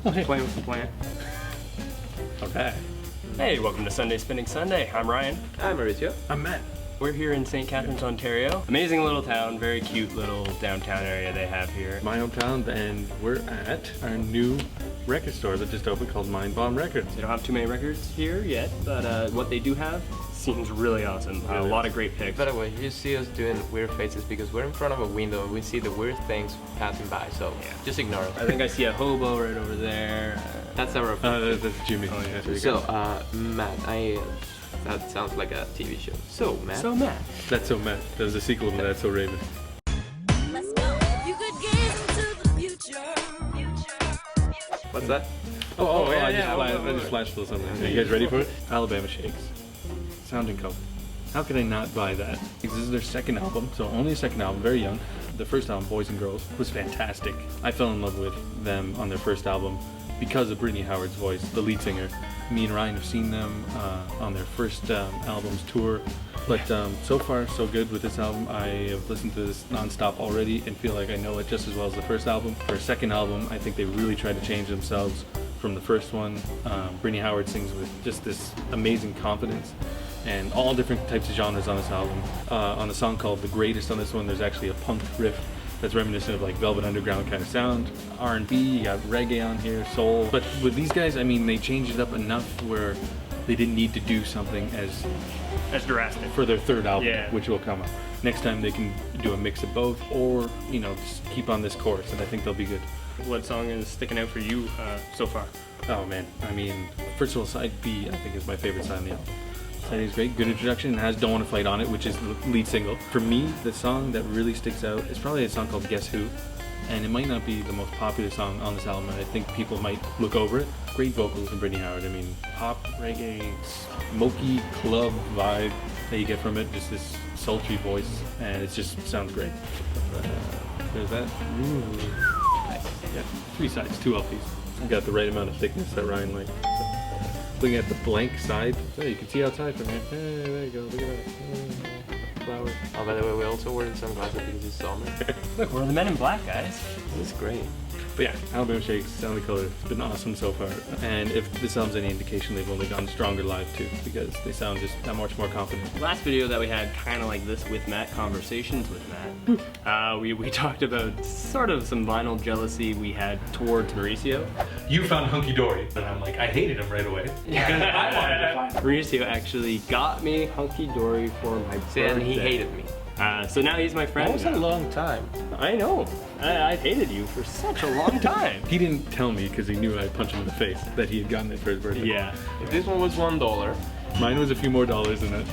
Okay. Playing with the plant. Okay. Hey, welcome to Sunday Spinning Sunday. I'm Ryan. Hi Mauricio. I'm Matt. We're here in St. Catharines, Ontario. Amazing little town, very cute little downtown area they have here. My hometown, and we're at our new record store that just opened called Mind Bomb Records. They don't have too many records here yet, but what they do have seems really awesome. A lot of great picks. By the way, you see us doing weird faces because we're in front of a window and we see the weird things passing by, so Yeah. just ignore it. I think I see a hobo right over there. That's our That's Jimmy. Oh, yeah. So, Matt, that sounds like a TV show. So, Matt. So Matt. That's So Matt. That was a sequel to That's So Raven. Let's go. You could gaze into the future. What's that? I just flashed a little something. Are you guys ready for it? Alabama Shakes. Sounding Cope. How could I not buy that? This is their second album, so only a second album, very young. The first album, Boys and Girls, was fantastic. I fell in love with them on their first album because of Brittany Howard's voice, the lead singer. Me and Ryan have seen them on their first album's tour, but so far so good with this album. I have listened to this non-stop already and feel like I know it just as well as the first album. For a second album, I think they really tried to change themselves from the first one. Brittany Howard sings with just this amazing confidence and all different types of genres on this album. On the song called The Greatest on this one, there's actually a punk riff that's reminiscent of like Velvet Underground kind of sound. R&B, you got reggae on here, soul. But with these guys, I mean, they changed it up enough where they didn't need to do something That's drastic. for their third album, Yeah. which will come out. Next time they can do a mix of both, or, you know, just keep on this course, and I think they'll be good. What song is sticking out for you so far? Oh man, I mean, first of all, side B, I think is my favorite side on the album. Side A is great, good introduction, and has Don't Wanna Fight on it, which is the lead single. For me, the song that really sticks out is probably a song called Guess Who, and it might not be the most popular song on this album, and I think people might look over it. Great vocals from Brittany Howard. I mean, pop, reggae, smoky club vibe that you get from it, just this sultry voice, and it just sounds great. There's that. Ooh. Nice. Yeah, 3 sides, 2 LPs. You got the right amount of thickness that Ryan liked. Looking at the blank side, oh, you can see outside from here. Hey, there you go, look at that. Flowers. Oh, by the way, we're also wearing sunglasses because it's summer. Look, we're the Men in Black, guys. It's great. But yeah, Alabama Shakes, Sound the Color, it's been awesome so far. And if this album's any indication, they've only gotten stronger live too, because they sound just that much more confident. Last video that we had, kind of like this with Matt, conversations with Matt, we talked about sort of some vinyl jealousy we had towards Mauricio. You found Hunky Dory, and I'm like, I hated him right away. Because I wanted to find him. Mauricio actually got me Hunky Dory for my birthday. And he hated me. So now he's my friend. That was a long time. I know. I've hated you for such a long time. He didn't tell me because he knew I'd punch him in the face that he had gotten it for his birthday. Yeah. If this one was $1, Mine was a few more dollars than that.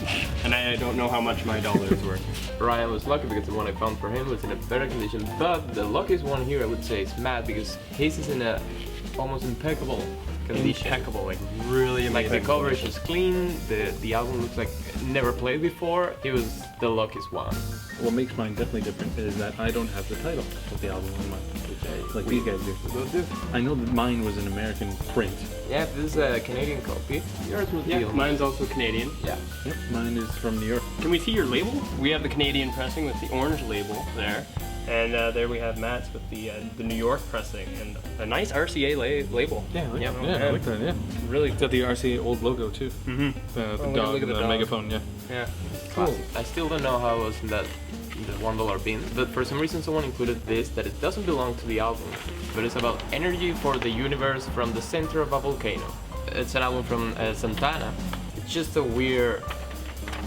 And I don't know how much my dollar is worth. Ryan was lucky because the one I found for him was in a better condition. But the luckiest one here, I would say, is Matt because his is in a almost impeccable condition. Impeccable, like really Like amazing. the coverage is clean, the album looks like never played before. It was the luckiest one. What makes mine definitely different is that I don't have the title of the album on mine, like these guys do. I know that mine was an American print. Yeah, this is a Canadian copy. Yours was Yeah, deal. mine's also Canadian. Yeah. Yep, mine is from New York. Can we see your label? We have the Canadian pressing with the orange label there. And there we have Matt's with the New York pressing and a nice RCA label. Yeah, Yep. I like that. Yeah, Really it's got the RCA old logo too. Mm-hmm. The look dog, at the the dog. megaphone. Yeah. Yeah. Classic. I still don't know how it was in that the $1 bin, but for some reason someone included this that it doesn't belong to the album, but it's about energy for the universe from the center of a volcano. It's an album from Santana. It's just a weird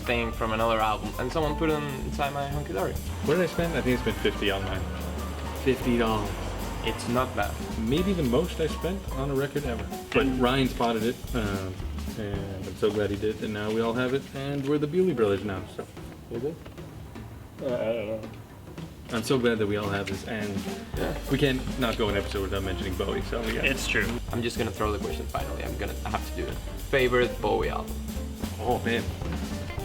thing from another album, and someone put it inside my Hunky Dory. What did I spend? I think I spent $50 on mine. $50. It's not bad. Maybe the most I spent on a record ever. But Ryan spotted it, and I'm so glad he did. And now we all have it, and we're the Bewley Brothers now. So Is it? I don't know. I'm so glad that we all have this, and Yeah. we can't not go an episode without mentioning Bowie. So we got It's true. I'm just gonna throw the question finally. I have to do it. Favorite Bowie album? Oh man,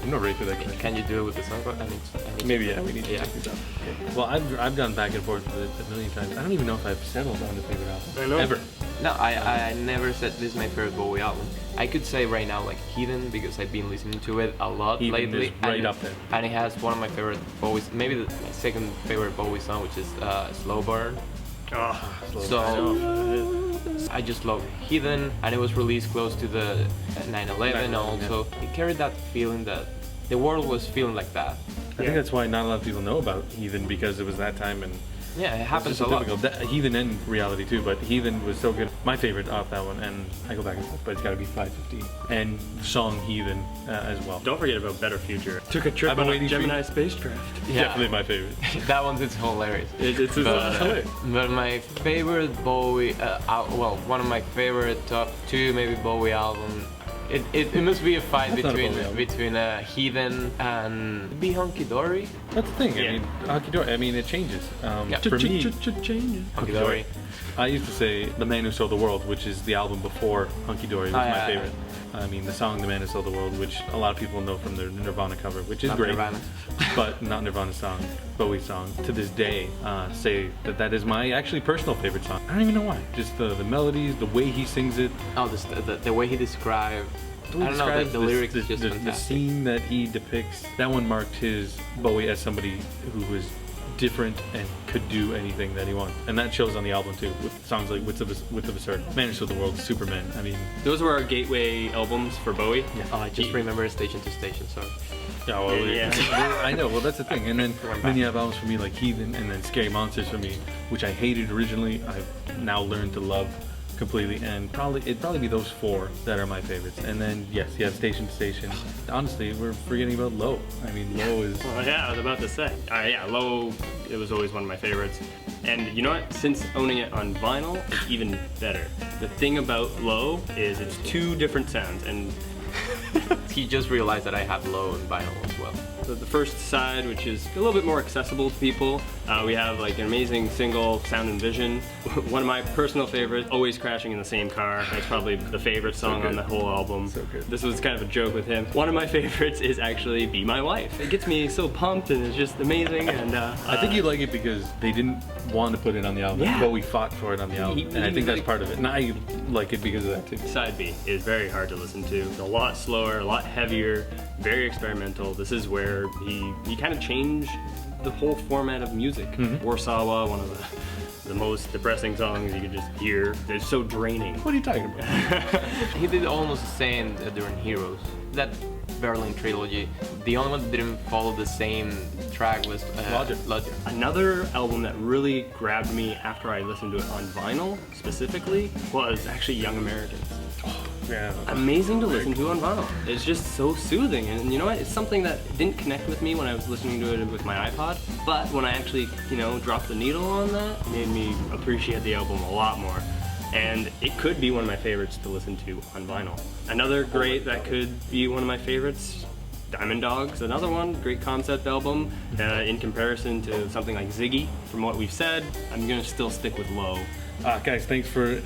I'm not ready for that question. Can you do it with the song? I need Maybe yeah, we need to Yeah. check this out. Okay. Well, I've gone back and forth with it a million times. I don't even know if I've settled on the favorite album. I know. Ever. No, I never said this is my favorite Bowie album. I could say right now like Hidden because I've been listening to it a lot Hidden lately. is right and, up there. And it has one of my favorite Bowie's, maybe my second favorite Bowie song, which is Slow Burn. Oh, So I just love Heathen, and it was released close to the 9/11 also. It carried that feeling that the world was feeling like that. I think that's why not a lot of people know about Heathen, because it was that time, and Yeah, it it's happens just a so lot. difficult. Heathen and Reality too, but Heathen was so good. My favorite off that one, and I go back and forth, but it's got to be 515 and song Heathen as well. Don't forget about Better Future. Took a trip I've been on a waiting for you. Gemini spacecraft. Yeah. Definitely my favorite. That one's it's hilarious. It's But, but my favorite Bowie, well, one of my favorite top 2 maybe Bowie album. It must be a fight That's not a between Bowie album. Heathen and Be Hunky Dory. That's the thing. Yeah. I mean, Hunky Dory. I mean, it changes. Yeah. For me, changes. Hunky Dory. I used to say The Man Who Sold the World, which is the album before Hunky Dory, was Oh, my yeah, favorite. I mean, the song The Man Who Sold the World, which a lot of people know from their Nirvana cover, which is Not great, Nirvana. but not Nirvana's song, Bowie's song. To this day, say that is my actually personal favorite song. I don't even know why. Just the melodies, the way he sings it. Oh, the way he described. I don't know, describes the lyrics is just the fantastic. scene that he depicts. That one marked his Bowie as somebody who was different and could do anything that he wanted, and that shows on the album too, with songs like Width of a Circle, Man Who Sold the World, Superman. I mean, Those were our gateway albums for Bowie. Oh, I just remember Station to Station, sorry. yeah, well, Yeah. I know. Well, that's the thing. And then you have albums for me like Heathen, and then Scary Monsters for me, which I hated originally. I've now learned to love completely, and it'd probably be those 4 that are my favorites. And then yes, you have Station to Station. Honestly, we're forgetting about Low. I mean, Low is Oh, yeah, I was about to say. Yeah, Low, it was always one of my favorites. And you know what? Since owning it on vinyl, it's even better. The thing about Low is it's 2 different sounds, and He just realized that I have Low and vinyl as well. the first side, which is a little bit more accessible to people, we have like an amazing single, Sound and Vision. One of my personal favorites, Always Crashing in the Same Car. That's probably the favorite song good. on the whole album. So good. This was kind of a joke with him. One of my favorites is actually Be My Wife. It gets me so pumped, and it's just amazing. And I think you like it because they didn't want to put it on the album, Yeah. but we fought for it on the album, and I think that's part of it. And I like it because of that too. Side B is very hard to listen to. A lot slower, a lot heavier, very experimental. This is where he kind of changed the whole format of music. Warsawa, one of the most depressing songs you could just hear. They're so draining. What are you talking about? He did almost the same during Heroes. That Berlin trilogy, the only one that didn't follow the same track was Logic. Another album that really grabbed me after I listened to it on vinyl specifically was actually Young Americans. Yeah. Amazing to listen to on vinyl. It's just so soothing, and you know what? It's something that didn't connect with me when I was listening to it with my iPod, but when I actually, dropped the needle on that, it made me appreciate the album a lot more. And it could be one of my favorites to listen to on vinyl. Another great that could be one of my favorites, Diamond Dogs, another one, great concept album. In comparison to something like Ziggy, from what we've said, I'm gonna still stick with Low. Guys, thanks for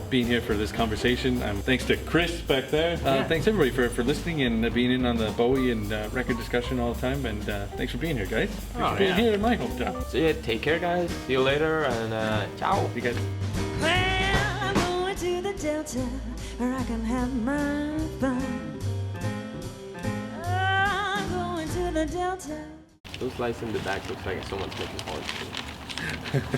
being here for this conversation. Thanks to Chris back there. Thanks everybody for listening and being in on the Bowie and record discussion all the time. And thanks for being here, guys. Thanks for being here in my hometown. So yeah, take care guys, see you later, and ciao. See you guys. Well, I'm going to the Delta where I can have my fun. I'm going to the Delta. Those lights in the back looks like someone's making horns.